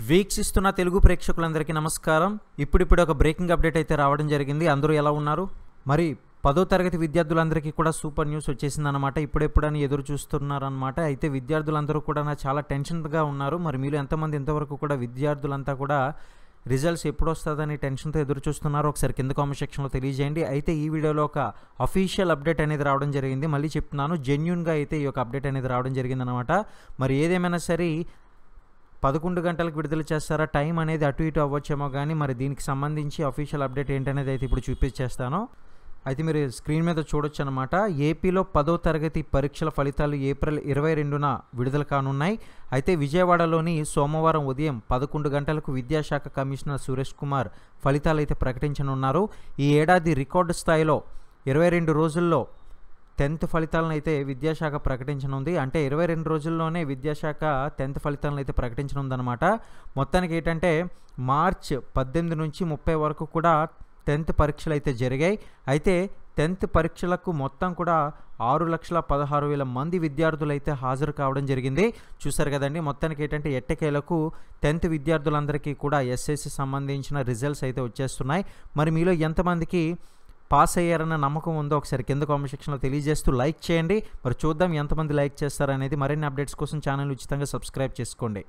వీక్షిస్తున్న తెలుగు ప్రేక్షకులందరికీ నమస్కారం. ఇప్పుడిప్పుడు ఒక బ్రేకింగ్ అప్డేట్ అయితే రావడం జరిగింది. అందరూ ఎలా ఉన్నారు? మరి 10వ తరగతి విద్యార్థులందరికీ కూడా సూపర్ న్యూస్ వచ్చేసిందన్నమాట. ఇప్పుడెప్పుడని ఎదురు చూస్తున్నారన్నమాట. అయితే విద్యార్థులందరూ కూడా చాలా టెన్షన్గా ఉన్నారు. మరి మీలో ఎంతమంది ఇంతవరకు కూడా విద్యార్థులంతా కూడా రిజల్ట్స్ ఎప్పుడు వస్తుందని టెన్షన్తో ఎదురు చూస్తున్నారు? ఒకసారి కింద కామెంట్ సెక్షన్లో తెలియజేయండి. అయితే ఈ వీడియోలో ఒక అఫీషియల్ అప్డేట్ అనేది రావడం జరిగింది. మళ్ళీ చెప్తున్నాను, జెన్యూన్గా అయితే ఈ యొక్క అప్డేట్ అనేది రావడం జరిగిందనమాట. మరి ఏదేమైనా సరే 11 గంటలకు విడుదల చేస్తారా? టైం అనేది అటు ఇటు అవ్వచ్చేమో, కానీ మరి దీనికి సంబంధించి అఫీషియల్ అప్డేట్ ఏంటనేది అయితే ఇప్పుడు చూపించేస్తాను. అయితే మీరు స్క్రీన్ మీద చూడొచ్చు అనమాట. ఏపీలో 10వ తరగతి పరీక్షల ఫలితాలు ఏప్రిల్ 22న విడుదల కానున్నాయి. అయితే విజయవాడలోని సోమవారం ఉదయం 11 గంటలకు విద్యాశాఖ కమిషనర్ సురేష్ కుమార్ ఫలితాలు అయితే ప్రకటించనున్నారు. ఈ ఏడాది రికార్డు స్థాయిలో 22 రోజుల్లో 10th ఫలితాలను అయితే విద్యాశాఖ ప్రకటించనుంది. అంటే 22 రోజుల్లోనే విద్యాశాఖ 10th ఫలితాలను అయితే ప్రకటించనుందనమాట. మొత్తానికి ఏంటంటే మార్చ్ 18 నుంచి 30 వరకు కూడా 10th పరీక్షలు అయితే జరిగాయి. అయితే 10th పరీక్షలకు మొత్తం కూడా 6,16,000 మంది విద్యార్థులు అయితే హాజరు కావడం జరిగింది. చూసారు కదండి. మొత్తానికి ఏంటంటే ఎట్టకేలకు 10th విద్యార్థులందరికీ కూడా ఎస్ఎస్సి సంబంధించిన రిజల్ట్స్ అయితే వచ్చేస్తున్నాయి. మరి మీలో ఎంతమందికి పాస్ అయ్యారన్న నమ్మకం ఉందో ఒకసారి కింద కామెంట్ సెక్షన్లో తెలియజేస్తూ లైక్ చేయండి. మరి చూద్దాం ఎంతమంది లైక్ చేస్తారనేది. మరిన్ని అప్డేట్స్ కోసం ఛానల్ ఉచితంగా సబ్స్క్రైబ్ చేసుకోండి.